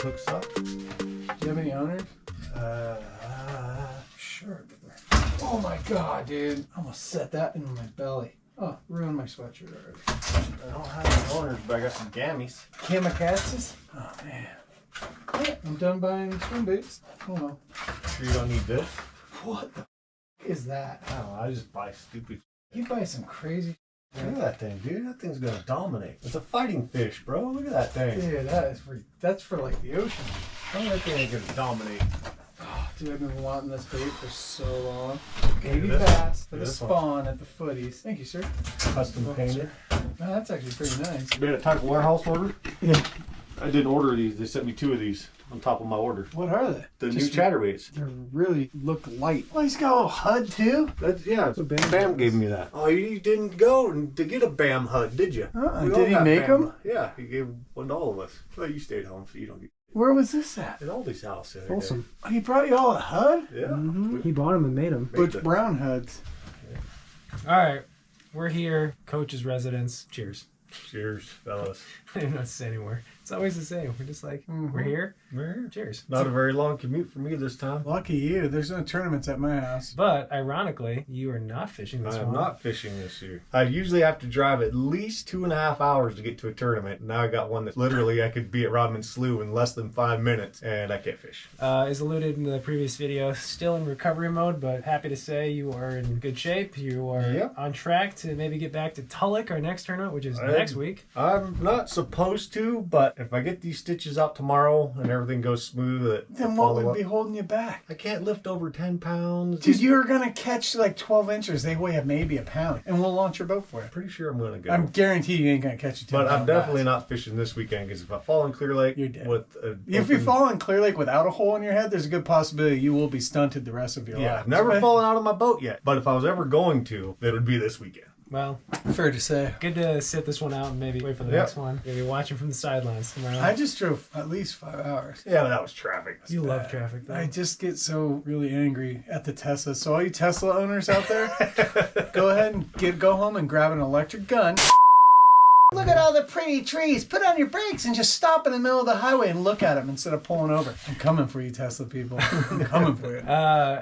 hooks up. Do you have any owners? Sure. Oh my god, dude. I almost set that in my belly. Oh, ruined my sweatshirt already. I don't have any owners, but I got some gammies. Kamikazes? Oh man. Yeah, I'm done buying swim boots. Hold on. Sure you don't need this? What the is that? I don't know, I just buy stupid. You buy some crazy. Look at that thing, dude. That thing's gonna dominate. It's a fighting fish, bro. Look at that thing. Dude, that's for like the ocean. Oh, that thing ain't gonna dominate. Oh, dude, I've been wanting this bait for so long. Okay, Baby bass for the spawn at the footies. Thank you, sir. Custom painted. Oh, that's actually pretty nice. Made a type of warehouse order? Yeah. I didn't order these. They sent me 2 of these on top of my order. What are they? The new chatterbaits. They really look light. Oh, he's got a little HUD too? That's, yeah, So Bam gave me that. Oh, you didn't go to get a Bam HUD, did you? Did he make them? Yeah, he gave one to all of us. Well, you stayed home, so you don't get. Where was this at? At Aldi's house. The other Folsom. day. Oh, he brought you all a HUD? Yeah. He bought them and made them. Butch Brown HUDs. All right, we're here. Coach's residence. Cheers. Cheers, fellas. I don't know what to say anymore. It's always the same. We're just like, we're here. We're here. Cheers. Not a very long commute for me this time. Lucky you. There's no tournaments at my house. But ironically, you are not fishing this I'm one. not fishing this year. I usually have to drive at least 2.5 hours to get to a tournament. Now I got one that literally I could be at Rodman Slough in less than 5 minutes, and I can't fish. As alluded in the previous video, still in recovery mode, but happy to say you are in good shape. You are on track to maybe get back to Tulloch, our next tournament, which is next week. I'm not supposed to, but if I get these stitches out tomorrow and everything goes smooth, Then what would be holding you back? I can't lift over 10 pounds. Dude, you're going to catch like 12 inches. They weigh maybe a pound. And we'll launch your boat for you. Pretty sure I'm going to go. I'm guaranteed you ain't going to catch a 10 But I'm pound definitely bass. not fishing this weekend, because if I fall in Clear Lake You're dead. with a If you fall in Clear Lake without a hole in your head, there's a good possibility you will be stunted the rest of your life. I've never fallen out of my boat yet. But if I was ever going to, it would be this weekend. Well, Fair to say. good to sit this one out and maybe wait for the next one. Maybe watching from the sidelines tomorrow. I just drove at least 5 hours. Yeah, but that was traffic. You love traffic, though. I just get so really angry at the Tesla. So all you Tesla owners out there, go ahead and go home and grab an electric gun. Look at all the pretty trees. Put on your brakes and just stop in the middle of the highway and look at them instead of pulling over. I'm coming for you, Tesla people. I'm coming for you.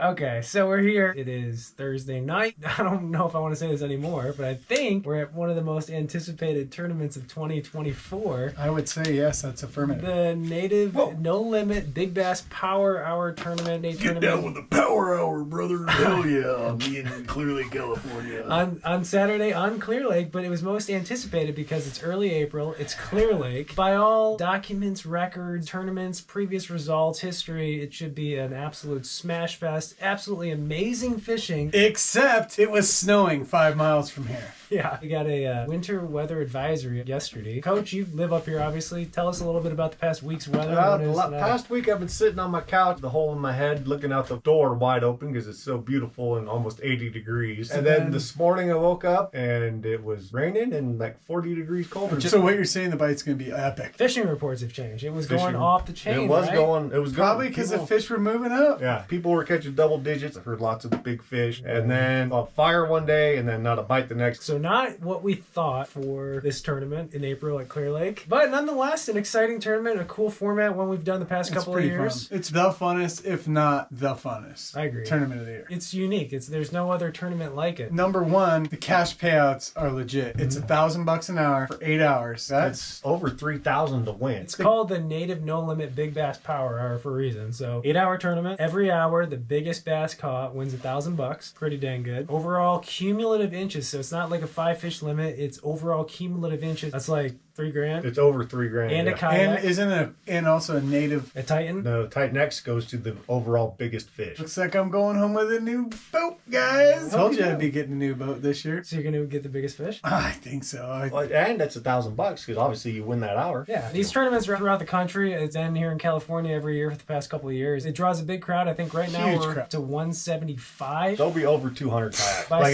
Okay, so we're here. It is Thursday night. I don't know if I want to say this anymore, but I think we're at one of the most anticipated tournaments of 2024. I would say yes, that's affirmative. The Native No Limit Big Bass Power Hour Tournament. Get down with the power hour, brother. Hell yeah. I'll be in Clear Lake, California. On Saturday on Clear Lake, but it was most anticipated because it's early April, it's Clear Lake. By all documents, records, tournaments, previous results, history, it should be an absolute smash fest. Absolutely amazing fishing. Except it was snowing 5 miles from here. Yeah, we got a winter weather advisory yesterday. Coach, you live up here, obviously. Tell us a little bit about the past week's weather. Past week I've been sitting on my couch, the hole in my head, looking out the door wide open because it's so beautiful and almost 80 degrees. And then this morning I woke up and it was raining and like 40 degrees colder. So what you're saying, the bite's going to be epic. Fishing reports have changed. It was going off the chain. It was right? going. It was Probably because the fish were moving up. Yeah, people were catching double digits. I heard lots of big fish. And then on fire one day and then not a bite the next. So not what we thought for this tournament in April at Clear Lake. But nonetheless, an exciting tournament, a cool format, one we've done the past couple of years. Fun. It's the funnest, if not the funnest. I agree. Tournament of the year. It's unique. There's no other tournament like it. Number one, the cash payouts are legit. It's $1,000 an hour for 8 hours. That's over 3,000 to win. It's called the Native No Limit Big Bass Power Hour for a reason. So 8-hour tournament. Every hour, the biggest bass caught wins $1,000. Pretty dang good. Overall cumulative inches. So it's not like a 5-fish limit. It's overall cumulative inches. That's like $3,000. It's over $3,000. And a kayak. And also a native. A Titan. No, Titan X goes to the overall biggest fish. Looks like I'm going home with a new boat, guys. I Told you I'd be getting a new boat this year. So you're going to get the biggest fish? I think so. And that's $1,000 because obviously you win that hour. Yeah, these tournaments are throughout the country. It's in here in California every year for the past couple of years. It draws a big crowd. I think right now Huge we're crowd. up to 175. There'll be over 200 kayaks. By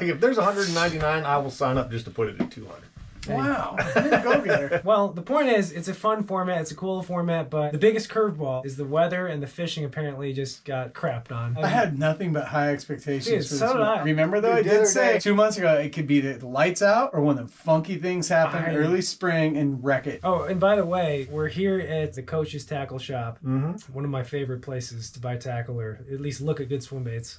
If there's 199, I will sign up just to put it at 200. Wow. You're a go-getter. Well, the point is, it's a fun format, it's a cool format, but the biggest curveball is the weather, and the fishing apparently just got crapped on. I had nothing but high expectations Dude, for this so did week. I. Remember though, I Dude, the other did say day- 2 months ago it could be the lights out or when the funky things happen early spring and wreck it. Oh, and by the way, we're here at the Coach's Tackle Shop. Mm-hmm. One of my favorite places to buy tackle or at least look at good swim baits.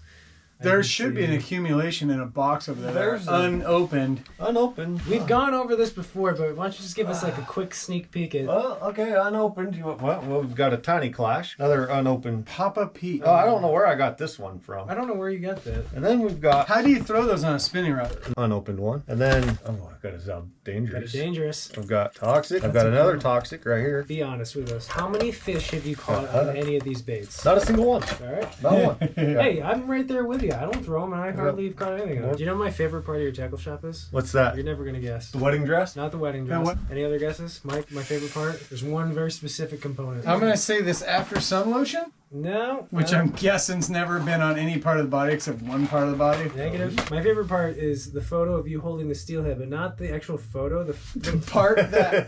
There should be an accumulation in a box over there. There's unopened. Unopened. We've gone over this before, but why don't you just give us like a quick sneak peek at... Well, okay, unopened. Well, we've got a tiny clash. Another unopened. Papa Pete. Oh, I don't know where I got this one from. I don't know where you got that. And then we've got How do you throw those on a spinning rod? unopened one. And then, oh, I've got a sound Got dangerous. it dangerous. I've got toxic. I've That's got a another good toxic right here. Be honest with us. How many fish have you caught on any of these baits? Not a single one. All right. Not one. Hey, I'm right there with you. I don't throw them, and I hardly have caught anything. Yep. Do you know what my favorite part of your tackle shop is? What's that? You're never gonna guess. The wedding dress? Not the wedding dress. what? Any other guesses, Mike? My favorite part. There's one very specific component. I'm going to say this after sun lotion, No. which I'm guessing's never been on any part of the body except one part of the body. Negative. My favorite part is the photo of you holding the steelhead, but not the actual photo. The part that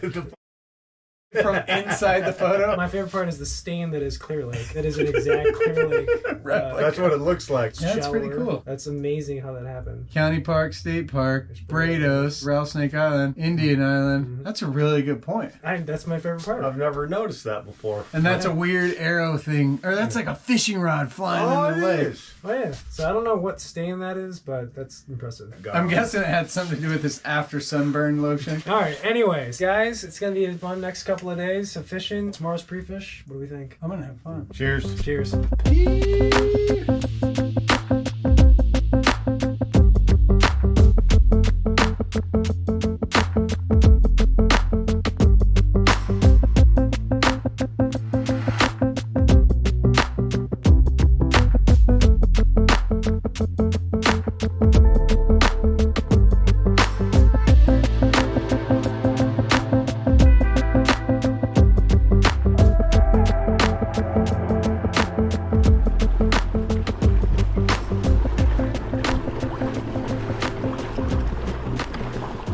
from inside the photo. My favorite part is the stain that is Clear Lake. That is an exact Clear Lake. That's what it looks like. Yeah, that's pretty shallower. cool. That's amazing how that happened. County Park, State Park, Brados, Rattlesnake Island, Indian Island. That's a really good point. That's my favorite part. I've never noticed that before. And that's a weird arrow thing. Or that's like a fishing rod flying in the lake. Oh yeah. So I don't know what stain that is, but that's impressive. I'm guessing it had something to do with this after sunburn lotion. All right. Anyways, guys, it's gonna be a fun next couple of days of fishing. Tomorrow's pre-fish. What do we think? I'm gonna have fun. Cheers. Cheers.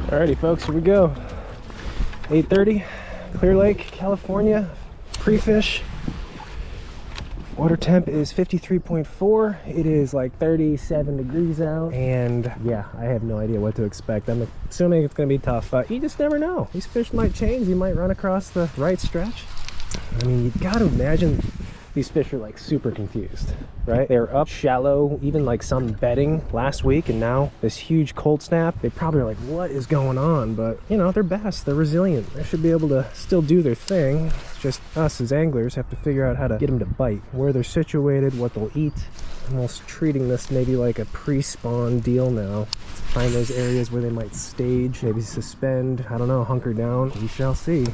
Alrighty, folks, here we go. 8:30, Clear Lake, California, pre-fish. Water temp is 53.4. It is like 37 degrees out, and yeah, I have no idea what to expect. I'm assuming it's gonna be tough, but you just never know. These fish might change. You might run across the right stretch. I mean, you gotta imagine these fish are like super confused, right? They're up shallow, even like some bedding last week, and now this huge cold snap. They probably are like, what is going on? But you know, they're bass, they're resilient. They should be able to still do their thing. It's just us as anglers have to figure out how to get them to bite, where they're situated, what they'll eat. Almost treating this maybe like a pre-spawn deal now. Find those areas where they might stage, maybe suspend, I don't know, hunker down. We shall see.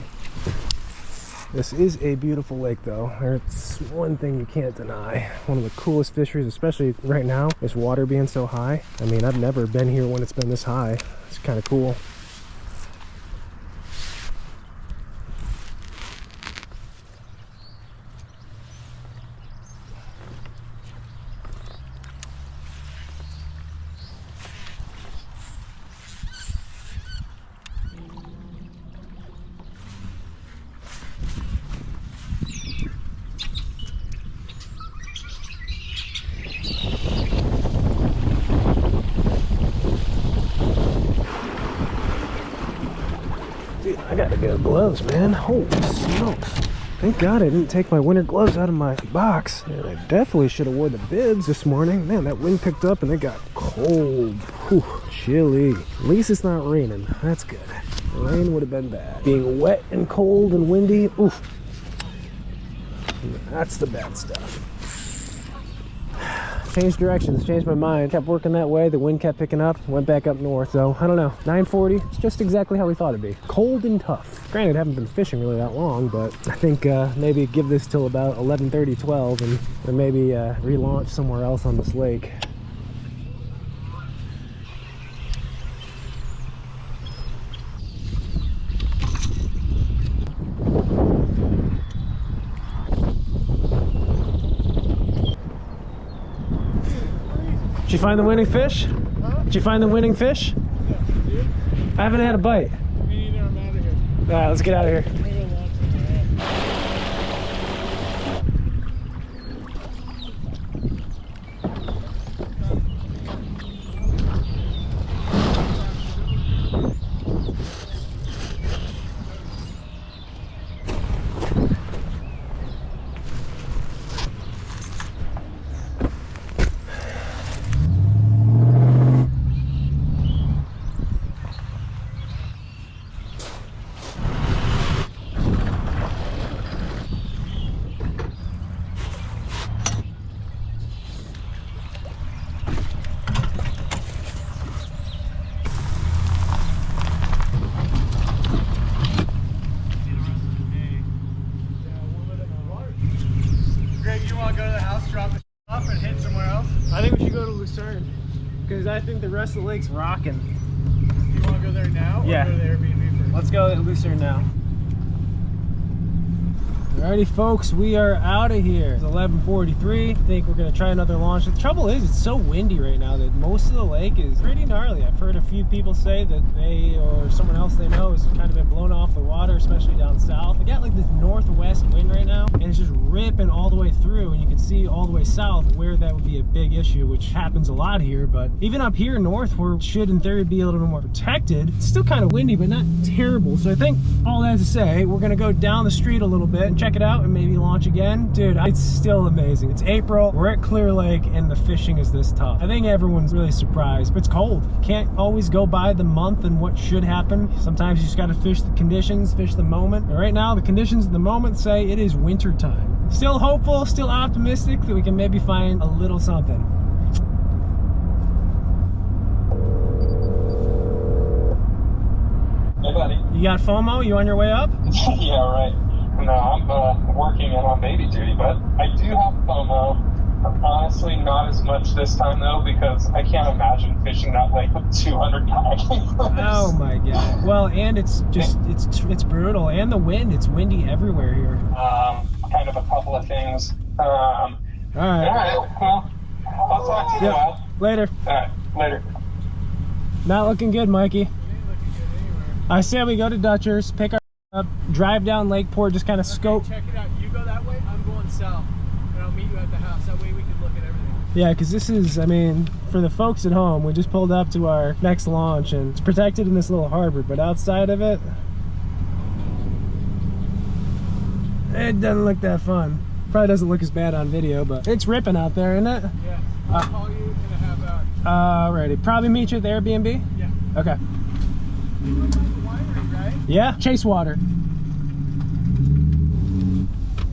This is a beautiful lake though. It's one thing you can't deny. One of the coolest fisheries, especially right now, this water being so high. I mean, I've never been here when it's been this high. It's kind of cool. Dude, I gotta get gloves, man. Holy smokes. Thank God I didn't take my winter gloves out of my box. And I definitely should have wore the bibs this morning. Man, that wind picked up and it got cold. Whew, chilly. At least it's not raining. That's good. The rain would have been bad. Being wet and cold and windy, oof. That's the bad stuff. Changed directions, changed my mind. Kept working that way, the wind kept picking up, went back up north. So, I don't know, 9:40, it's just exactly how we thought it'd be. Cold and tough. Granted, I haven't been fishing really that long, but I think maybe give this till about 11:30, 12, and or maybe relaunch somewhere else on this lake. Did you find the winning fish? Huh? Did you find the winning fish? I haven't had a bite. All right, let's get out of here. I think we should go to Lucerne because I think the rest of the lake's rocking. You want to go there now? Or Yeah. go to the Airbnb first? Let's go to Lucerne now. Alrighty folks, we are out of here. It's 11:43. I think we're gonna try another launch. The trouble is it's so windy right now that most of the lake is pretty gnarly. I've heard a few people say that they or someone else they know has kind of been blown off the water, especially down south. We got like this northwest wind right now and it's just ripping all the way through, and you can see all the way south where that would be a big issue, which happens a lot here. But even up here north where it should in theory be a little bit more protected, it's still kind of windy but not terrible. So I think all that to say, we're gonna go down the street a little bit and check it out and maybe launch again. Dude, it's still amazing. It's April, we're at Clear Lake, and the fishing is this tough. I think everyone's really surprised, but it's cold. Can't always go by the month and what should happen. Sometimes you just gotta fish the conditions, fish the moment. And right now, the conditions in the moment say it is winter time. Still hopeful, still optimistic that we can maybe find a little something. Hey, buddy. You got FOMO? You on your way up? Yeah, right. No, I'm working and on baby duty, but I do have FOMO. Honestly, not as much this time though, because I can't imagine fishing that lake with 200 kayaking. Oh my god. Well, and it's just it's brutal, and the wind. It's windy everywhere here. Kind of a couple of things. All right. All right. Well, I'll talk to you in a while. Later. All right. Later. Not looking good, Mikey. It ain't looking good anywhere. I say we go to Dutchers, pick our up, drive down Lakeport, just kind of scope. Check it out. You go that way, I'm going south. And I'll meet you at the house. That way we can look at everything. Yeah, because this is, I mean, for the folks at home, we just pulled up to our next launch and it's protected in this little harbor, but outside of it, it doesn't look that fun. Probably doesn't look as bad on video, but it's ripping out there, isn't it? Yeah. I'll call you in a half hour. Alrighty. Probably meet you at the Airbnb? Yeah. Okay. You look like the winery, right? Yeah, Chase Water.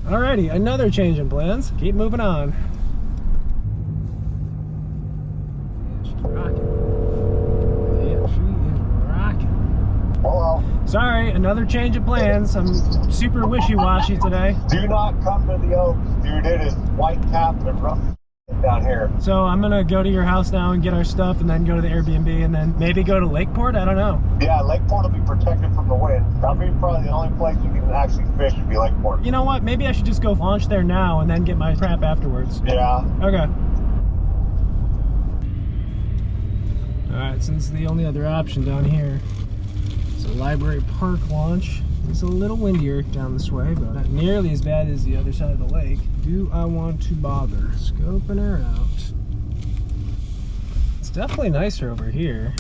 Alrighty, another change in plans. Keep moving on. She's rocking. Yeah, she is rocking. Hello. Sorry, another change of plans. I'm super wishy-washy today. Do not come to the Oaks, dude. It is white capped and rough down here. So I'm gonna go to your house now and get our stuff and then go to the Airbnb and then maybe go to Lakeport? I don't know. Yeah, Lakeport will be protected from the wind. That'll be probably the only place you can actually fish would be Lakeport. You know what? Maybe I should just go launch there now and then get my crap afterwards. Yeah. Okay. Alright, so this is the only other option down here. It's a Library Park launch. It's a little windier down this way, but not nearly as bad as the other side of the lake. Do I want to bother? Scoping her out. It's definitely nicer over here.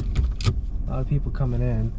A lot of people coming in.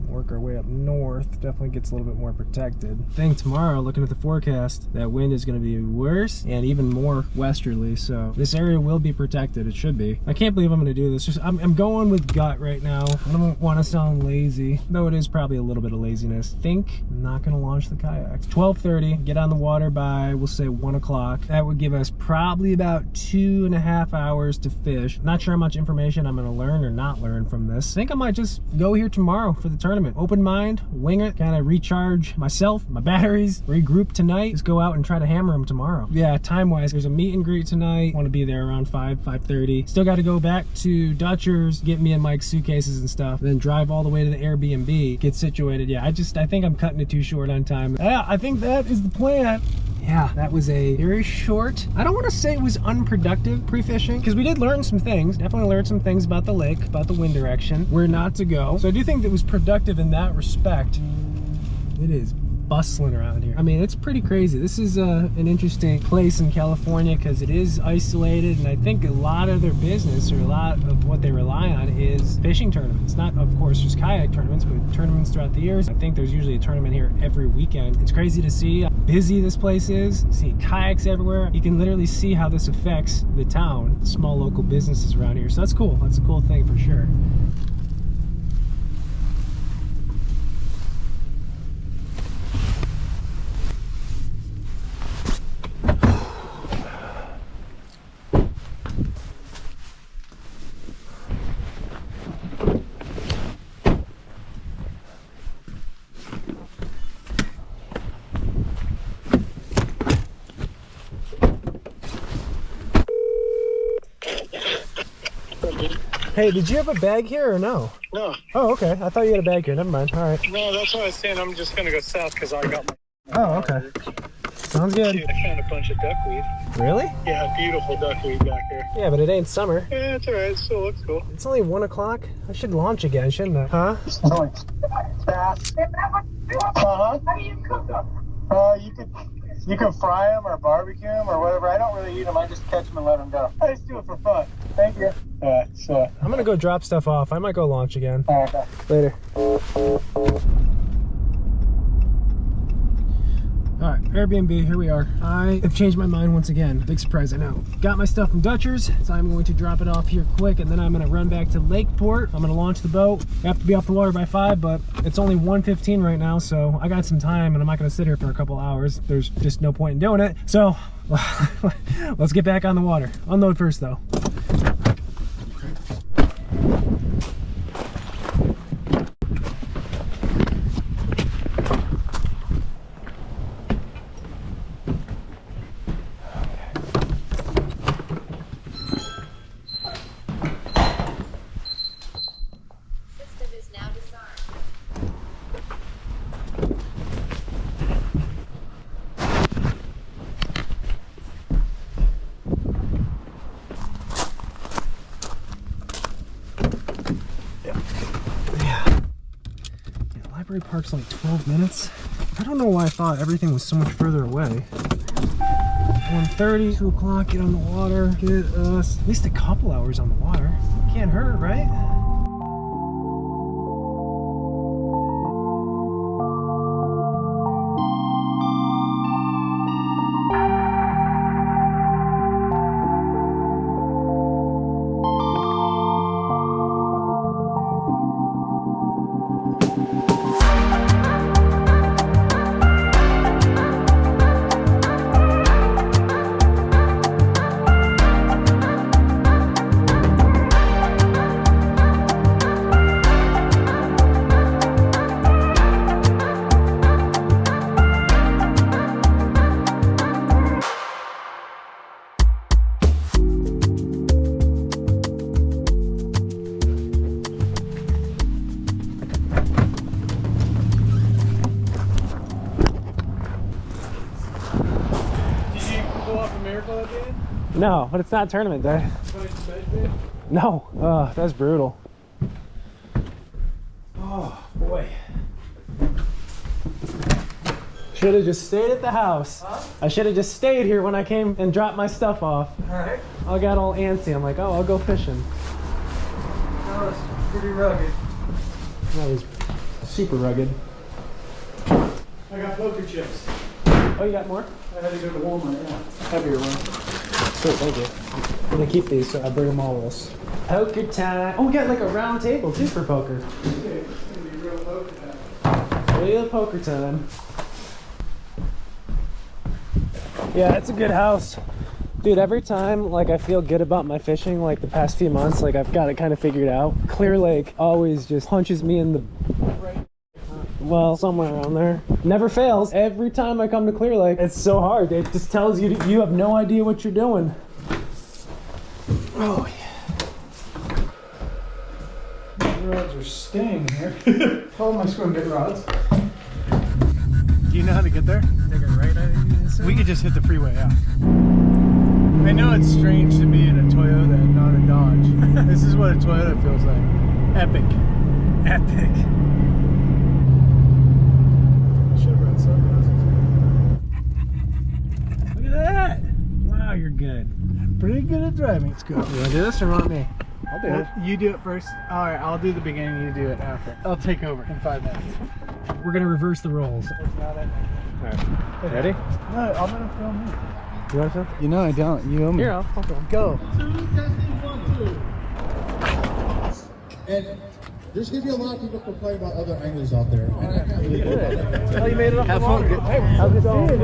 Work our way up north, definitely gets a little bit more protected. I think tomorrow, looking at the forecast, that wind is going to be worse and even more westerly, so this area will be protected. It should be. I can't believe I'm going to do this. Just I'm going with gut right now. I don't want to sound lazy, though it is probably a little bit of laziness. I think I'm not going to launch the kayaks. 12:30, get on the water by, we'll say 1 o'clock. That would give us probably about 2.5 hours to fish. Not sure how much information I'm going to learn or not learn from this. I think I might just go here tomorrow for the tournament. Open mind, wing it, kind of recharge myself, my batteries, regroup tonight, just go out and try to hammer them tomorrow. Yeah, time-wise, there's a meet and greet tonight. Want to be there around 5:30. Still got to go back to Dutchers, get me and Mike's suitcases and stuff, then drive all the way to the Airbnb, get situated. Yeah, I think I'm cutting it too short on time. Yeah, I think that is the plan. Yeah, that was a very short, I don't want to say it was unproductive pre-fishing, because we did learn some things. Definitely learned some things about the lake, about the wind direction, where not to go. So I do think that it was productive in that respect. It is bustling around here. I mean, it's pretty crazy. This is an interesting place in California because it is isolated, and I think a lot of their business, or a lot of what they rely on, is fishing tournaments. Not, of course, just kayak tournaments, but tournaments throughout the years. I think there's usually a tournament here every weekend. It's crazy to see how busy this place is. See kayaks everywhere. You can literally see how this affects the town, small local businesses around here. So that's cool. That's a cool thing for sure. Hey, did you have a bag here or no? No. Oh, okay. I thought you had a bag here. Never mind. All right. No, that's what I was saying. I'm just going to go south because I got my... Oh, okay. Sounds good. Dude, I found a bunch of duckweed. Really? Yeah, beautiful duckweed back here. Yeah, but it ain't summer. Yeah, it's alright. It still looks cool. It's only 1 o'clock. I should launch again, shouldn't I? Huh? Bass. Uh-huh. How do you cook them? You can fry them or barbecue them or whatever. I don't really eat them. I just catch them and let them go. I just do it for fun. Thank you. So I'm gonna go drop stuff off. I might go launch again. all right, bye. Later. Alright, Airbnb, here we are. I have changed my mind once again. Big surprise, I know. Got my stuff from Dutchers, so I'm going to drop it off here quick, and then I'm going to run back to Lakeport. I'm going to launch the boat. I have to be off the water by 5, but it's only 1:15 right now, so I got some time, and I'm not going to sit here for a couple hours. There's just no point in doing it. So, let's get back on the water. Unload first, though. Library Park's like 12 minutes. I don't know why I thought everything was so much further away. 1:30, 2 o'clock, get on the water, get us at least a couple hours on the water. Can't hurt, right? No, but it's not tournament day. No, that's brutal. Oh boy. Should have just stayed at the house. Huh? I should have just stayed here when I came and dropped my stuff off. Alright. I got all antsy. I'm like, oh, I'll go fishing. That was pretty rugged. That was super rugged. I got poker chips. Oh, you got more? I had to go to Walmart, yeah. Heavier one. Sure, thank you. I'm gonna keep these so I bring them all with us. Poker time. Oh, we got like a round table too for poker. Okay, it's gonna be real poker time. Real poker time. Yeah, it's a good house. Dude, every time like I feel good about my fishing, like the past few months, like I've got it kind of figured out. Clear Lake always just punches me in the... Well, somewhere around there. Never fails. Every time I come to Clear Lake, it's so hard. It just tells you you have no idea what you're doing. Oh, The rods are staying here. All my swim bait rods. Do you know how to get there? Take a right out of this. We could just hit the freeway, yeah. I know it's strange to be in a Toyota and not a Dodge. This is what a Toyota feels like. Epic. Epic. Should have brought sunglasses. Look at that. Wow, you're good. Pretty good at driving. Let's go. You want to do this or want me? I'll do it. You do it first. All right, I'll do the beginning. You do it after. I'll take over in 5 minutes. We're going to reverse the roles. It's not in there. All right. Ready? No, I'm gonna film you. You want to? You know I don't. You owe me. Here, I'll film. Go. And there's going to be a lot of people complain about other anglers out there. And I can't really go about that. Oh, you made it up. Have fun. How's it going, dude?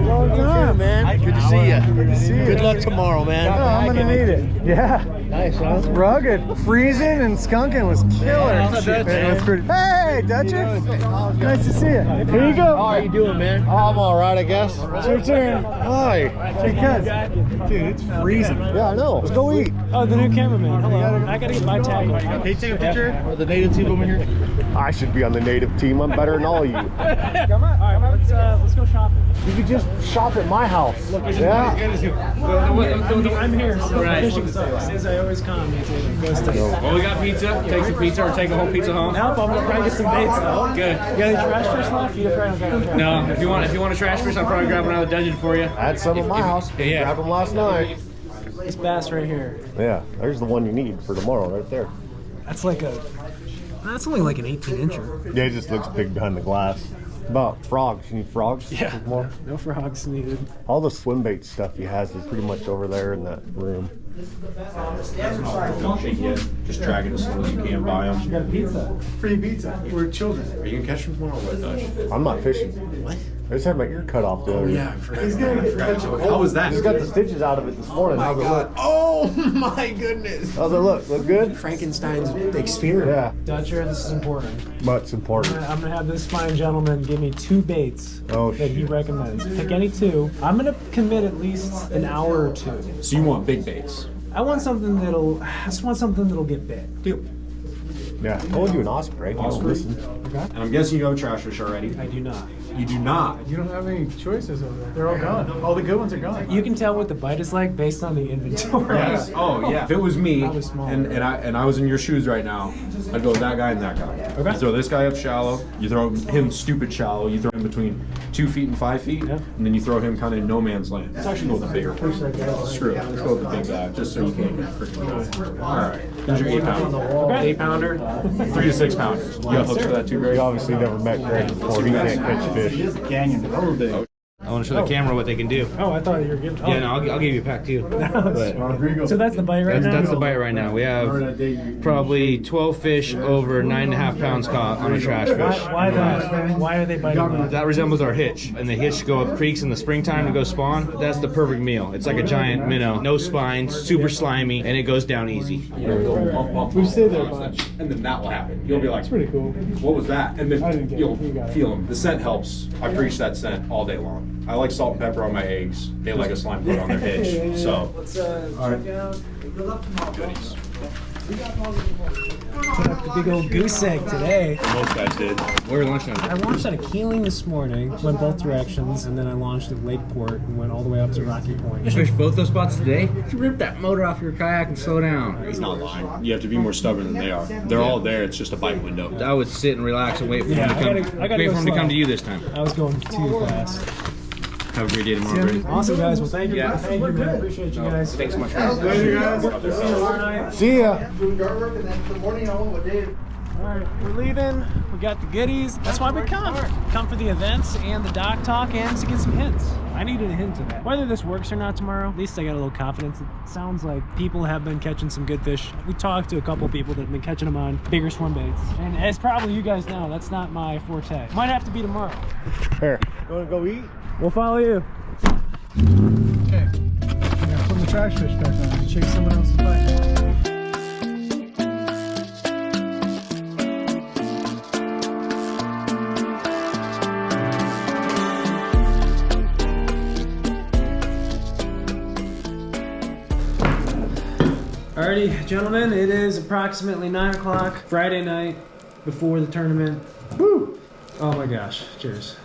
Long time, man. Good to see you. Good to see you. Good luck tomorrow, man. Oh, I'm gonna need it. Yeah. Nice, huh? Rugged. Freezing and skunking was killer. It was pretty. Hey, Dutcher. Nice to see you. Here you go. How are you doing, man? Oh, I'm all right, I guess. It's your turn. Hi. Because, dude, it's freezing. Yeah, I know. Let's go eat. Oh, the new cameraman. Hello. I got to get my tag. Can you take a picture of the native team over here? I should be on the native team. I'm better than all of you. Come on. All right, let's go shopping. You could just shop at my house. Yeah. I'm here, so fishing sucks. As I always comment, goes to. Well, we got pizza. Take some pizza or take a whole pizza home. Nope, I'm gonna probably get some baits though. Good. You got any trash fish left? You probably don't got No, if you want a trash fish, I'll probably grab another dozen for you. I had some at my house. Yeah. Grabbed them last night. This bass right here. Yeah, there's the one you need for tomorrow right there. That's only like an 18-incher. Yeah, it just looks big behind the glass. About frogs. You need frogs? Yeah. More? No frogs needed. All the swim bait stuff he has is pretty much over there in that room. Don't shake yet. Just drag it as slow as you can by them. You got a pizza. Free pizza. We're children. Are you gonna catch them tomorrow or what, Dutch? I'm not fishing. What? I just had my ear cut off the other day. I forgot. How was that? Just got the stitches out of it this morning. How's it look? Oh my goodness. How's it look? Look good? Frankenstein's experiment. Yeah, Dutcher, this is important. but it's important. I'm gonna have this fine gentleman give me 2 baits Oh, that he shit. recommends. Pick any 2. I'm gonna commit at least an hour or 2. So you want big baits? I just want something that'll get bit. Deal. Yeah, I told you an osprey. You don't Osprey? listen. And I'm guessing you go trash fish already. I do not. You do not. You don't have any choices over there. They're all gone. All the good ones are gone. You can tell what the bite is like based on the inventory. Yes. Oh yeah. If it was me I was small. and I was in your shoes right now, I'd go that guy and that guy. Okay. You throw this guy up shallow. You throw him stupid shallow. You throw him between 2 feet and 5 feet, Yeah. and then you throw him kind of in no man's land. Let's actually go with the bigger fish. Screw it. Let's go with the big guy, just so you can't get freaking. All right. Here's your 8-pounder. Okay. 8-pounder, 3 to 6 pounders. You got hooks for that too, Greg? You obviously never met Greg before. He can't catch fish. I want to show the camera what they can do. Oh, I thought you were getting. Yeah, no, I'll give you a pack too. But So that's the bite right now. that's the bite right now. We have probably 12 fish over 9.5 pounds caught on a trash fish. Why that? Why are they biting that? That resembles our hitch. And the hitch go up creeks in the springtime to go spawn. That's the perfect meal. It's like a giant minnow, no spines, super slimy, and it goes down easy. We've stayed there a bunch. And then that will happen. You'll be like, It's pretty cool. what was that? And I didn't then get you'll it. You got it. feel them. The scent helps. I preach that scent all day long. I like salt and pepper on my eggs. They like a slime coat on their hitch. So, Let's check out. goodies. Put up the big old goose egg today. Most guys did. Where are we lunch now? I launched out of Keeling this morning, went both directions, and then I launched at Lakeport and went all the way up to Rocky Point. You fished both those spots today? You rip that motor off your kayak and slow down. He's not lying. You have to be more stubborn than they are. They're all there. It's just a bite window. I would sit and relax and wait for Yeah, him to come. I gotta Wait go for him to slow. come to you this time. I was going too fast. Have a great day tomorrow, Brady. Awesome, guys. Well, thank you. Yeah. Thank you, man. Appreciate you guys. Thanks so much. See you tomorrow night. See ya. All right, we're leaving. We got the goodies. That's why we come. Come for the events and the dock talk and to get some hints. I needed a hint to that. Whether this works or not tomorrow, at least I got a little confidence. It sounds like people have been catching some good fish. We talked to a couple people that have been catching them on bigger swim baits. And as probably you guys know, that's not my forte. Might have to be tomorrow. Here. You wanna go eat? We'll follow you. Okay. I gotta put the trash fish back on. Chase someone else's bite. Alrighty, gentlemen, it is approximately 9 o'clock Friday night before the tournament. Woo! Oh my gosh, cheers.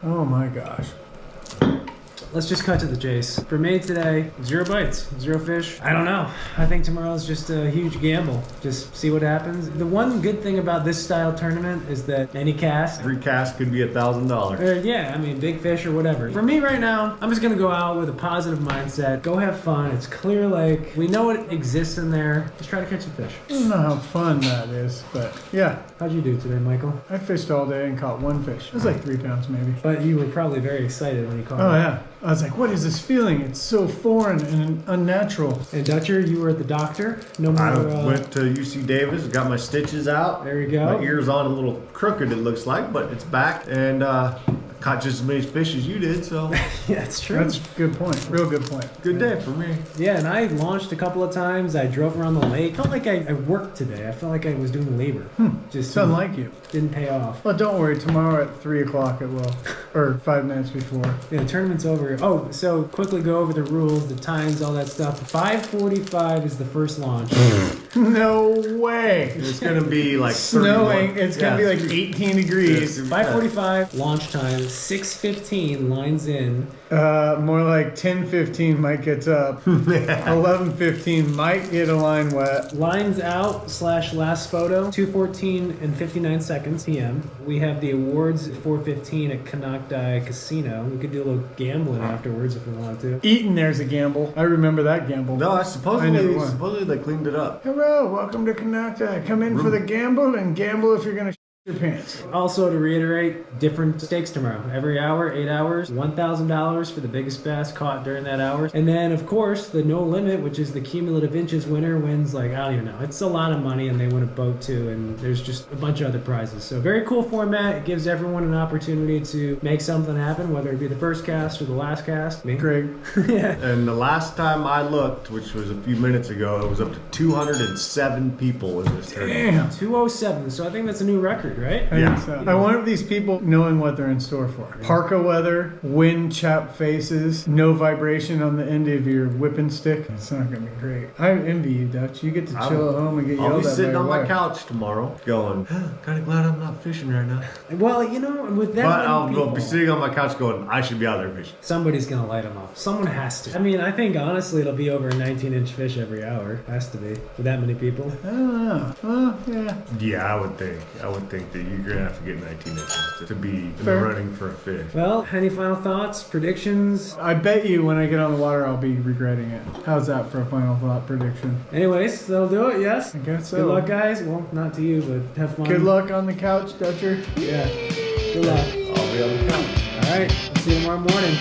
Oh my gosh. Let's just cut to the chase. For me today, 0 bites, 0 fish. I don't know. I think tomorrow's just a huge gamble. Just see what happens. The one good thing about this style tournament is that any cast, Every cast could be $1,000. yeah, I mean, big fish or whatever. For me right now, I'm just gonna go out with a positive mindset. Go have fun. It's Clear Lake. We know it exists in there. Just try to catch some fish. I don't know how fun that is, but yeah. How'd you do today, Michael? I fished all day and caught 1 fish. It was like 3 pounds maybe. But you were probably very excited when you caught Oh it. yeah. I was like, what is this feeling? It's so foreign and unnatural. And Dutcher, you were at the doctor. No I more. went to UC Davis, got my stitches out. There you go. My ear's on a little crooked, it looks like, but it's back. And caught just as many fish as you did, so Yeah, it's true. That's a good point. Real good point. good day for me. Yeah, and I launched a couple of times. I drove around the lake. Felt like I worked today. I felt like I was doing labor. Just It's unlike you. didn't pay off. Well, don't worry. Tomorrow at 3 o'clock it will. Or 5 minutes before. Yeah, the tournament's over. Oh, so quickly go over the rules, the times, all that stuff. 5:45 is the first launch. No way. It's gonna be like Snowing. 31. It's going to be like 18 degrees. 5:45 launch time. 6:15 lines in. More like 10:15 might get up. 11:15 might get a line wet. Lines out / last photo. 2:14 and 59 seconds p.m. We have the awards at 4:15 at Kanakdai Casino. We could do a little gambling afterwards if we wanted to. Eating there's a gamble. I remember that gamble. No, I never supposedly won. they cleaned it up. Hello, welcome to Kanakdai. Come in for the gamble and gamble if you're going to your pants. Also, to reiterate, different stakes tomorrow. Every hour, 8 hours, $1,000 for the biggest bass caught during that hour. And then, of course, the no limit, which is the cumulative inches winner, wins like, I don't even know. It's a lot of money, and they win a boat too, and there's just a bunch of other prizes. So very cool format. It gives everyone an opportunity to make something happen, whether it be the first cast or the last cast. Me. Greg. Yeah. And the last time I looked, which was a few minutes ago, it was up to 207 people in this tournament. Damn. 207. So I think that's a new record, right? I think so. I wonder if these people knowing what they're in store for. Parka weather, wind chap faces, no vibration on the end of your whipping stick. It's not going to be great. I envy you, Dutch. You get to chill at home and get I'll yelled be at sitting by on your my wife. couch tomorrow going, kind of glad I'm not fishing right now. Well, you know, with that But many I'll people, be sitting on my couch going, I should be out there fishing. somebody's gonna light them up. Someone has to. I mean, I think honestly it'll be over a 19-inch fish every hour. Has to be with that many people. I don't know. Well, yeah. Yeah, I would think that you're going to have to get 19 inches to be in the Fair. running for a fish. Well, any final thoughts, predictions? I bet you when I get on the water, I'll be regretting it. How's that for a final thought prediction? Anyways, that'll do it. Yes. I guess so. Good luck, guys. Well, not to you, but have fun. Good luck on the couch, Dutcher. Yeah. Good luck. I'll be on the couch. All right. I'll see you tomorrow morning.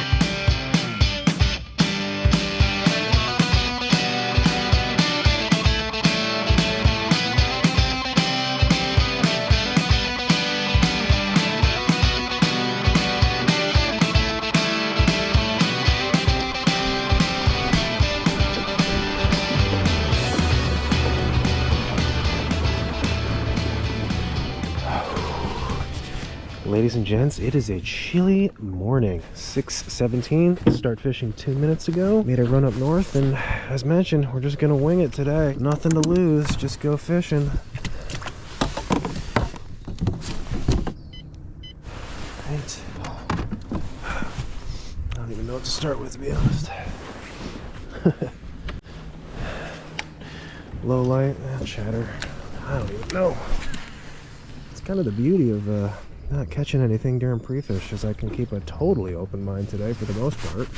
Ladies and gents, it is a chilly morning. 6:17. Start fishing 2 minutes ago. Made a run up north, and as mentioned, we're just gonna wing it today. Nothing to lose, just go fishing. Right. I don't even know what to start with, to be honest. Low light, chatter. I don't even know. It's kind of the beauty of not catching anything during pre-fish, is I can keep a totally open mind today for the most part.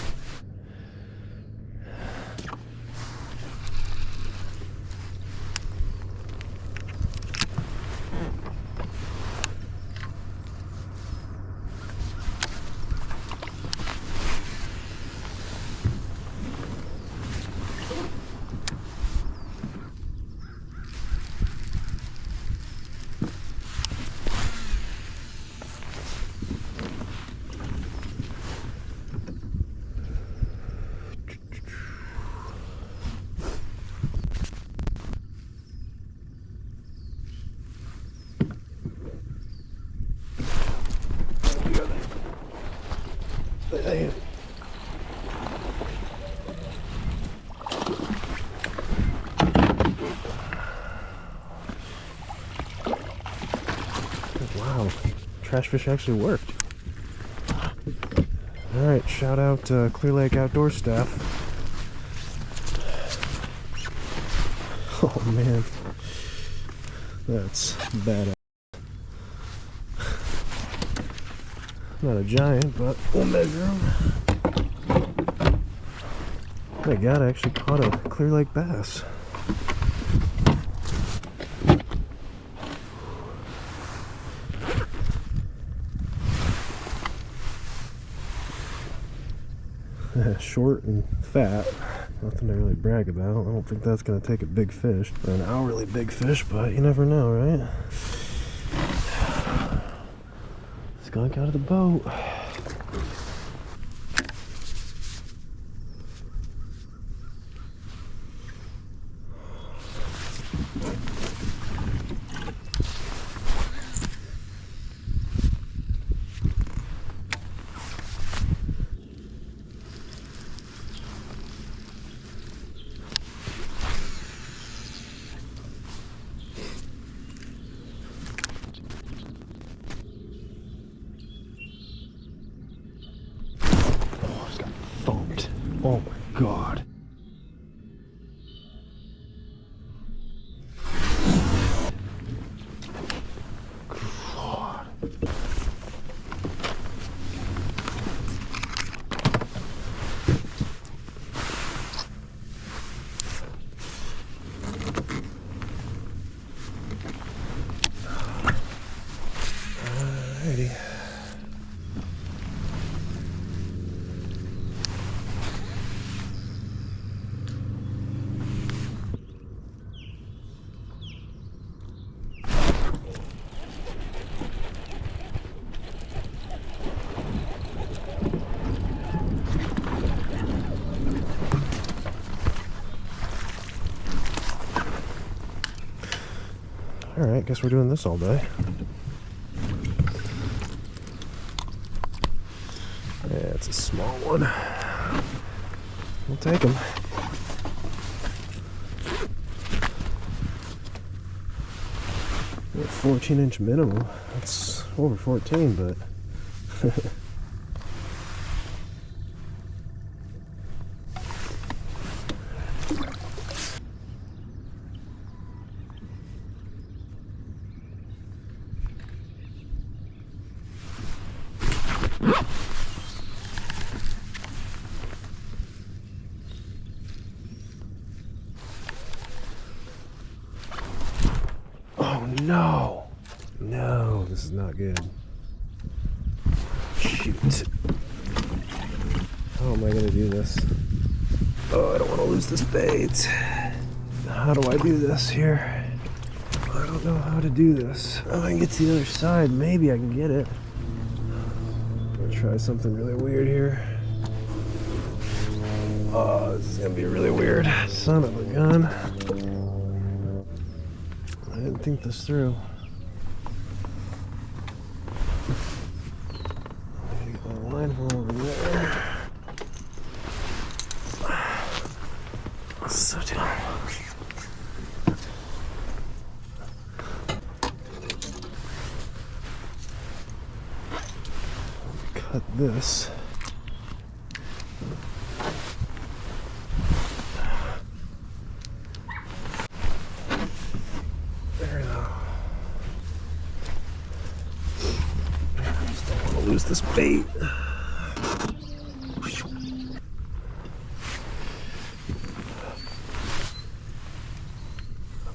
Wow, trash fish actually worked. Alright, shout out Clear Lake Outdoor staff. Oh man, that's badass. Not a giant, but we'll measure him. My God, I actually caught a Clear Lake bass. Short and fat. Nothing to really brag about. I don't think that's going to take a big fish. Or an hourly big fish, but you never know, right? Skunk out of the boat. Oh my God. God. Alrighty. Alright, guess we're doing this all day. Yeah, it's a small one. We'll take him. We're 14-inch minimum. That's over 14, but... Oh no! No, this is not good. Shoot. How am I gonna do this? Oh, I don't want to lose this bait. How do I do this here? I don't know how to do this. If I can get to the other side, maybe I can get it. I'm gonna try something really weird here. Oh, this is gonna be really weird. Son of a gun. I didn't think this through. I get my line from over there. So dumb. Cut this. Lose this bait. The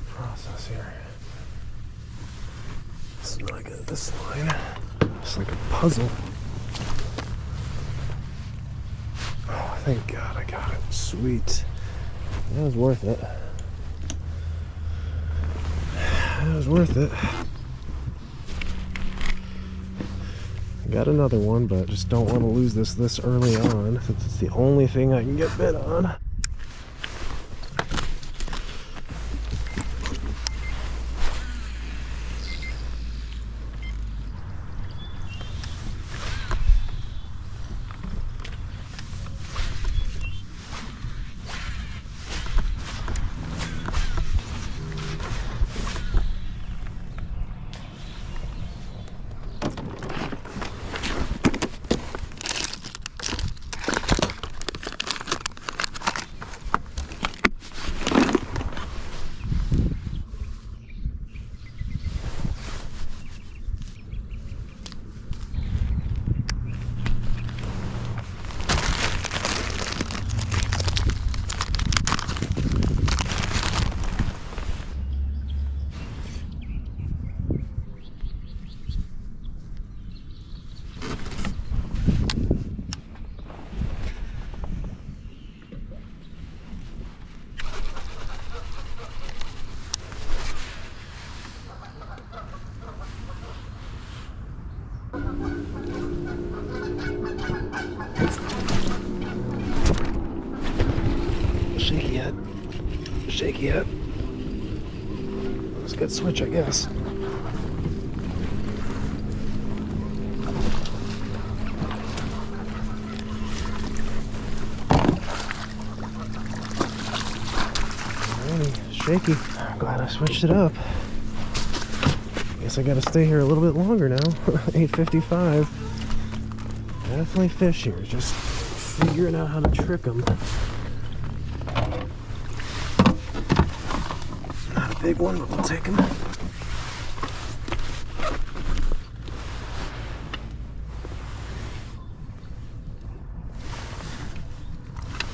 process here. It's not good. This line. It's like a puzzle. Oh, thank God I got it. Sweet. That was worth it. That was worth it. Got another one, but just don't want to lose this early on, since it's the only thing I can get bit on. shaky head. Shaky head. It's a good switch, I guess. Alrighty, shaky. I'm glad I switched it up. Guess I gotta stay here a little bit longer now. 8:55. Definitely fish here. Just figuring out how to trick them. Not a big one, but we'll take him.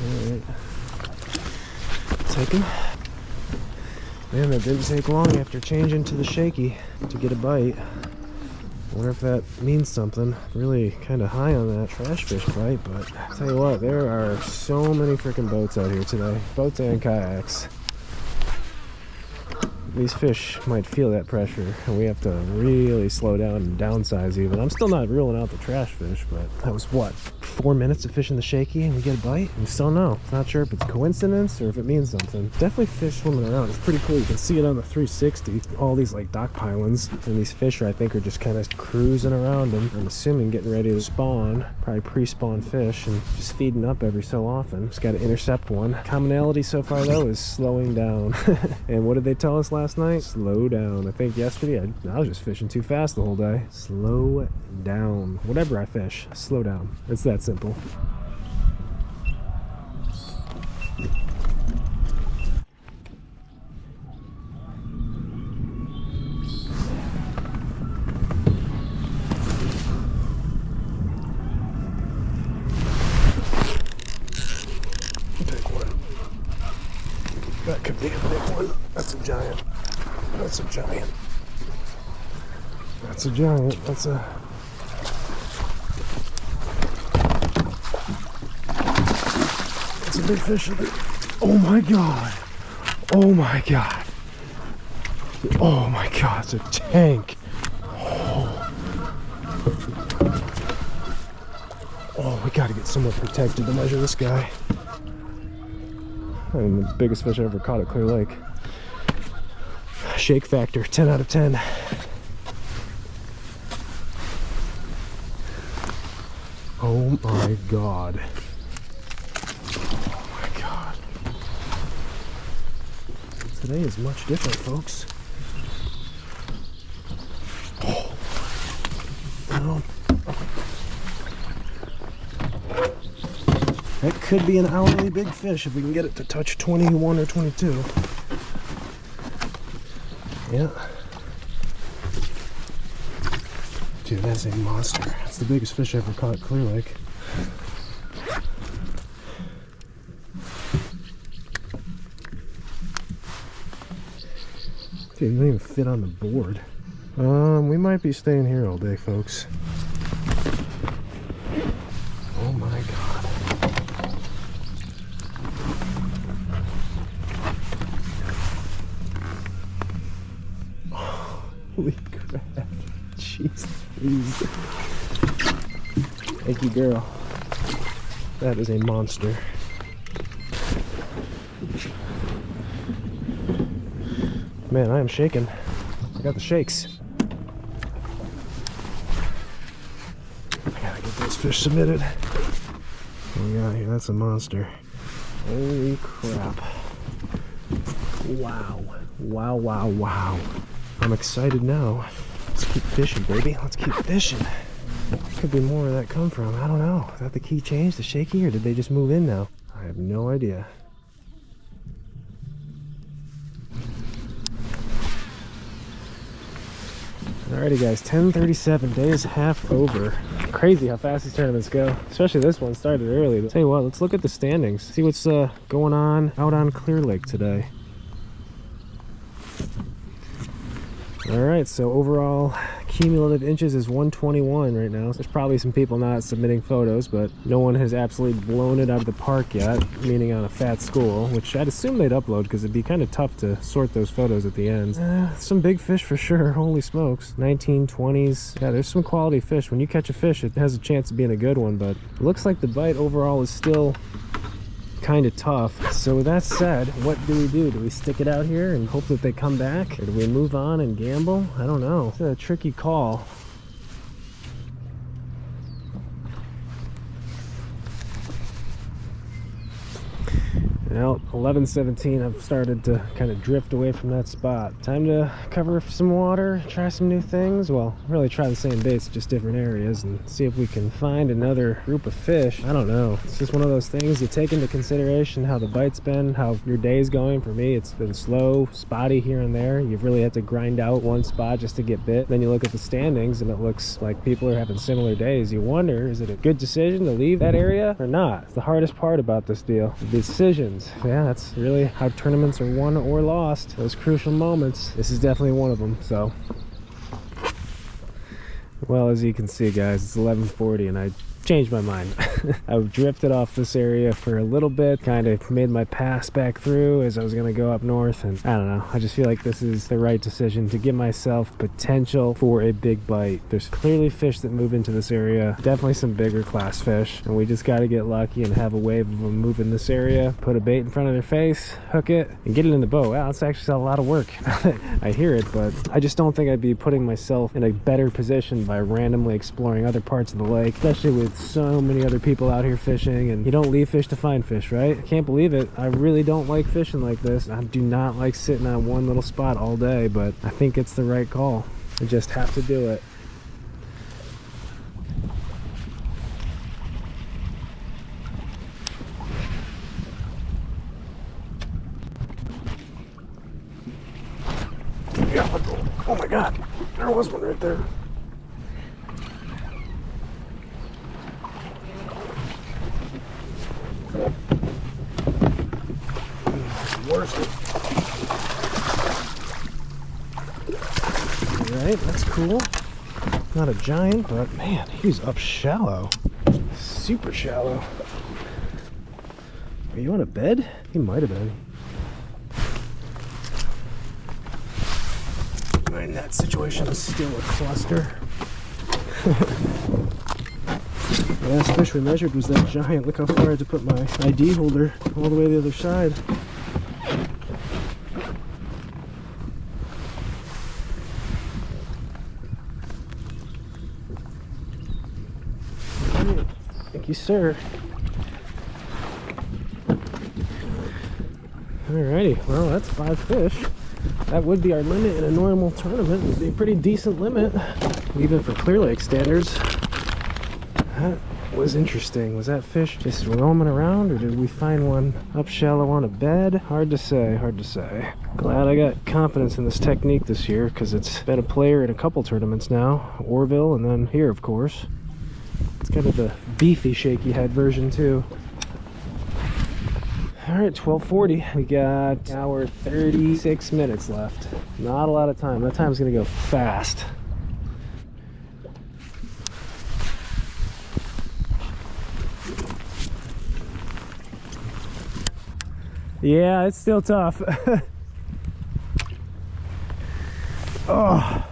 Alright. Take him. Man, that didn't take long after changing to the shaky to get a bite. I wonder if that means something. Really kind of high on that trash fish bite, but I'll tell you what, there are so many freaking boats out here today. Boats and kayaks. These fish might feel that pressure, and we have to really slow down and downsize even. I'm still not ruling out the trash fish, but that was what, 4 minutes of fishing the shaky and we get a bite? We still know. Not sure if it's coincidence or if it means something. Definitely fish swimming around. It's pretty cool. You can see it on the 360. All these like dock pylons, and these fish I think are just kind of cruising around them. I'm assuming getting ready to spawn. Probably pre-spawn fish and just feeding up every so often. Just got to intercept one. Commonality so far though is slowing down. And what did they tell us last night? Slow down. I think yesterday I was just fishing too fast the whole day. Slow down. Whatever I fish, slow down. It's that simple. Take one. That could be a big one. That's a giant. That's a giant. That's a giant. That's a... That's a big fish. Oh my god. Oh my god. Oh my god, it's a tank. Oh, we gotta get somewhere protected to measure this guy. I mean, the biggest fish I ever caught at Clear Lake. Shake factor, 10 out of 10. Oh my god. Oh my god. Today is much different, folks. Oh. No. That could be an hourly big fish if we can get it to touch 21 or 22. Yeah. Dude, that's a monster. That's the biggest fish I ever caught at Clear Lake. Dude, it doesn't even fit on the board. We might be staying here all day, folks. Oh my god. Holy crap. Jeez, please. Thank you, girl. That is a monster. Man, I am shaking. I got the shakes. I gotta get those fish submitted. What we got here? That's a monster. Holy crap. Wow. Wow, wow, wow. I'm excited now. Let's keep fishing, baby. Let's keep fishing. Could be more where that come from. I don't know. Is that the key change, the shaky, or did they just move in now? I have no idea. Alrighty guys, 10:37, day is half over. Crazy how fast these tournaments go. Especially this one started early. Tell you what, let's look at the standings. See what's going on out on Clear Lake today. Alright, so overall cumulative inches is 121 right now. There's probably some people not submitting photos, but no one has absolutely blown it out of the park yet, meaning on a fat school, which I'd assume they'd upload because it'd be kind of tough to sort those photos at the end. Some big fish for sure, holy smokes. 1920s. Yeah, there's some quality fish. When you catch a fish, it has a chance of being a good one, but it looks like the bite overall is still kind of tough. So with that said, what do? Do we stick it out here and hope that they come back? Or do we move on and gamble? I don't know. It's a tricky call. Well, 11:17, I've started to kind of drift away from that spot. Time to cover some water, try some new things. Well, really try the same baits, just different areas, and see if we can find another group of fish. I don't know. It's just one of those things you take into consideration how the bite's been, how your day's going. For me, it's been slow, spotty here and there. You've really had to grind out one spot just to get bit. Then you look at the standings and it looks like people are having similar days. You wonder, is it a good decision to leave that area or not? It's the hardest part about this deal. The decisions. Yeah, that's really how tournaments are won or lost. Those crucial moments. This is definitely one of them. So, well, as you can see, guys, it's 11:40 and I changed my mind. I've drifted off this area for a little bit, kind of made my pass back through as I was going to go up north, and I don't know, I just feel like this is the right decision to give myself potential for a big bite. There's clearly fish that move into this area, definitely some bigger class fish, and we just got to get lucky and have a wave of them move in this area, put a bait in front of their face, hook it, and get it in the boat. Wow, that's actually a lot of work. I hear it, but I just don't think I'd be putting myself in a better position by randomly exploring other parts of the lake, especially with so many other people out here fishing, and you don't leave fish to find fish, right? I can't believe it. I really don't like fishing like this. I do not like sitting on one little spot all day, but I think it's the right call. I just have to do it. Yeah, oh my God, there was one right there. Worst. Alright, that's cool. Not a giant, but man, he's up shallow. Super shallow. Are you on a bed? He might have been. In that situation, is still a cluster. The last fish we measured was that giant. Look how far I had to put my ID holder all the way to the other side. Thank you, sir. Alrighty, well, that's 5 fish. That would be our limit in a normal tournament. It would be a pretty decent limit, even for Clear Lake standards. That was interesting. Was that fish just roaming around, or did we find one up shallow on a bed? Hard to say, hard to say. Glad I got confidence in this technique this year, because it's been a player in a couple tournaments now. Orville, and then here, of course. It's kind of the beefy shaky head version too. All right, 12:40. We got our 36 minutes left. Not a lot of time. That time's gonna go fast. Yeah, it's still tough. Oh.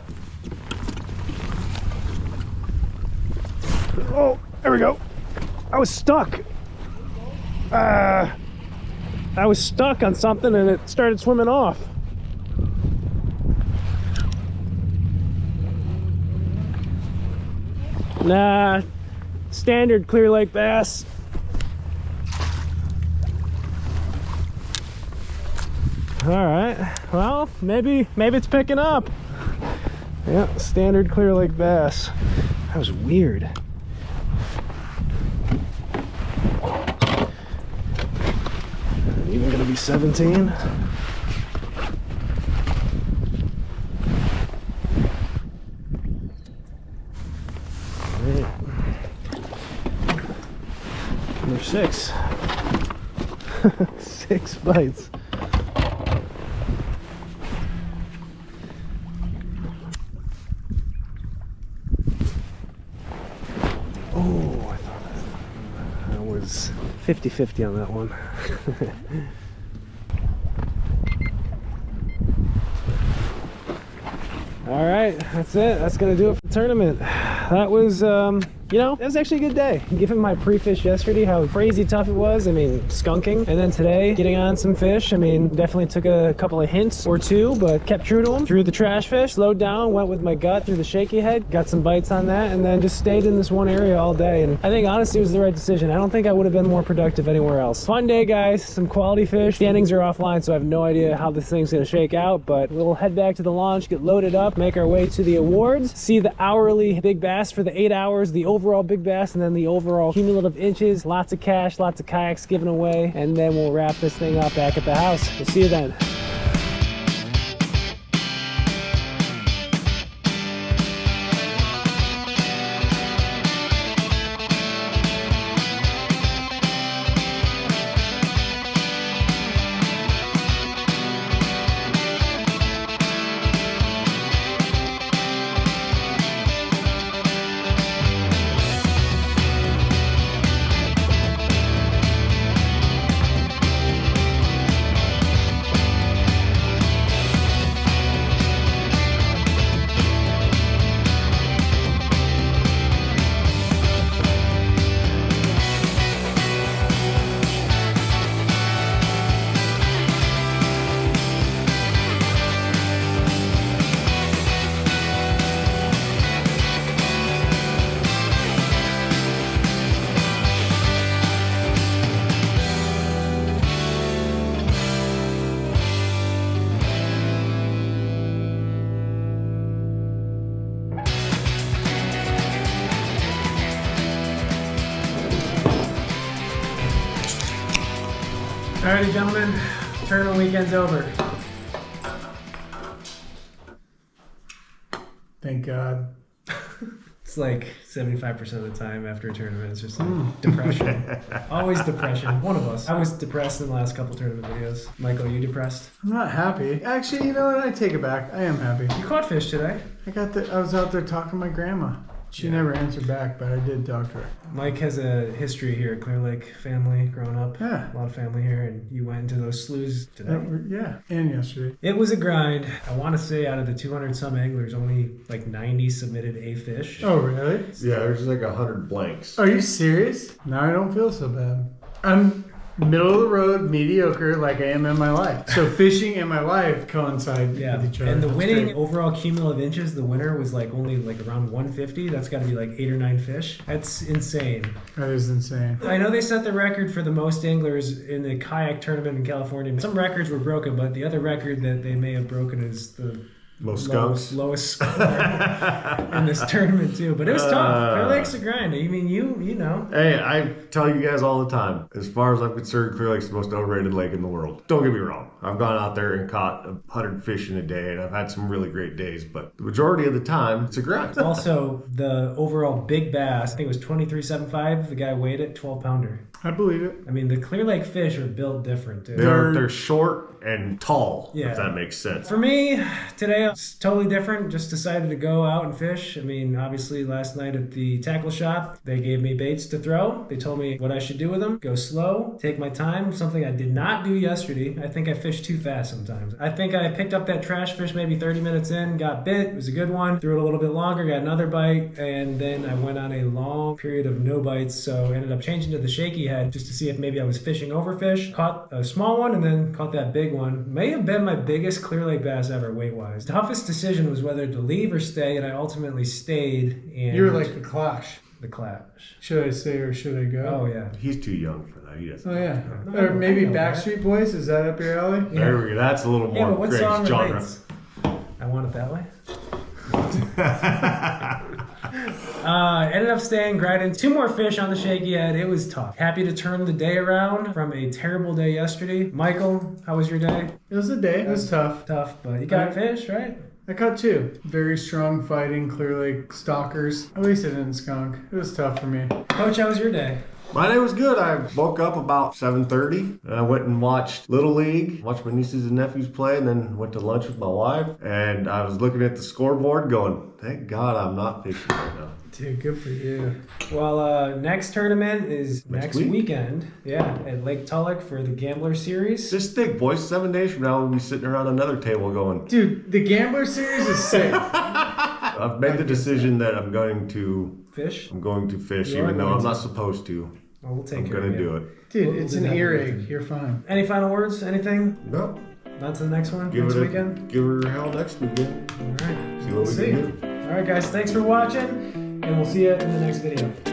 Oh, there we go. I was stuck. I was stuck on something and it started swimming off. Nah, standard Clear Lake bass. All right, well, maybe it's picking up. Yeah, standard Clear Lake bass. That was weird. Even gonna be 17. Right. Number 6. 6 bites. Oh, I thought I was 50-50 on that one. All right, that's it. That's gonna do it for the tournament. That was you know, it was actually a good day. Given my pre-fish yesterday, how crazy tough it was, I mean, skunking. And then today, getting on some fish, I mean, definitely took a couple of hints or two, but kept true to them. Threw the trash fish, slowed down, went with my gut through the shaky head, got some bites on that, and then just stayed in this one area all day. And I think honestly it was the right decision. I don't think I would have been more productive anywhere else. Fun day, guys. Some quality fish. Standings are offline, so I have no idea how this thing's gonna shake out, but we'll head back to the launch, get loaded up, make our way to the awards, see the hourly big bass for the 8 hours, the overall big bass, and then the overall cumulative inches. Lots of cash, lots of kayaks given away, and then we'll wrap this thing up back at the house. We'll see you then. Alrighty, gentlemen, tournament weekend's over. Thank God. It's like 75% of the time after a tournament, it's just like depression. Always depression. One of us. I was depressed in the last couple tournament videos. Michael, are you depressed? I'm not happy. Actually, you know what? I take it back. I am happy. You caught fish today. I was out there talking to my grandma. She never answered back, but I did talk to her. Mike has a history here, Clear Lake family, growing up. Yeah. A lot of family here, and you went into those sloughs today. Yeah, and yesterday. It was a grind. I want to say out of the 200 some anglers, only like 90 submitted a fish. Oh, really? Yeah, there's like 100 blanks. Are you serious? Now I don't feel so bad. I'm middle of the road, mediocre, like I am in my life. So fishing and my life coincide with each other. And the That's winning great. overall cumulative inches, the winner was like only like around 150. That's got to be like 8 or 9 fish. That's insane. That is insane. I know they set the record for the most anglers in the kayak tournament in California. Some records were broken, but the other record that they may have broken is the lowest score in this tournament too. But it was tough. Clear Lake's a grind. I mean, you know. Hey, I tell you guys all the time, as far as I'm concerned, Clear Lake's the most overrated lake in the world. Don't get me wrong. I've gone out there and caught 100 fish in a day, and I've had some really great days, but the majority of the time, it's a grind. Also, the overall big bass, I think it was 23.75. The guy weighed it, 12-pounder. I believe it. I mean, the Clear Lake fish are built different, too. They're short and tall, Yeah. if that makes sense. For me, today it's totally different. Just decided to go out and fish. I mean, obviously last night at the tackle shop, they gave me baits to throw. They told me what I should do with them. Go slow, take my time, something I did not do yesterday. I think I fished too fast sometimes. I think I picked up that trash fish maybe 30 minutes in, got bit. It was a good one. Threw it a little bit longer, got another bite, and then I went on a long period of no bites. So I ended up changing to the shaky head just to see if maybe I was fishing overfish. Caught a small one and then caught that big one. May have been my biggest Clear Lake bass ever weight-wise. The toughest decision was whether to leave or stay, and I ultimately stayed. And You're like the Clash. the Clash. Should I stay or should I go? Oh yeah. He's too young for that. He doesn't. Oh yeah. No, Or maybe I know Backstreet Boys. Is that up your alley? There we go. That's a little Yeah, more but what Greg's song genre. relates? I Want It That Way. Ended up staying, grinding 2 more fish on the shaky head. It was tough. Happy to turn the day around from a terrible day yesterday. Michael, how was your day? It was a day. It was tough. Tough, but you got fish, right? I caught 2. Very strong fighting, Clear Lake stalkers. At least I didn't skunk. It was tough for me. Coach, how was your day? My day was good. I woke up about 7:30 and I went and watched Little League, watched my nieces and nephews play, and then went to lunch with my wife. And I was looking at the scoreboard going, thank God I'm not fishing right now. Dude, good for you. Well, next tournament is next week? weekend. Yeah, at Lake Tulloch for the Gambler Series. Just think, boys, 7 days from now we'll be sitting around another table going, Dude, the Gambler Series is sick. I've made the decision that I'm going to fish? I'm going to fish, You are even though going I'm to. not supposed to. Well, we'll take I'm care gonna of you. do it. Dude, We'll it's do an that. earache. You're fine. Any final words? Anything? No. Not to the next one? Give next it weekend? give her hell next weekend. All right. See what we See. can do. All right, guys. Thanks for watching, and we'll see you in the next video.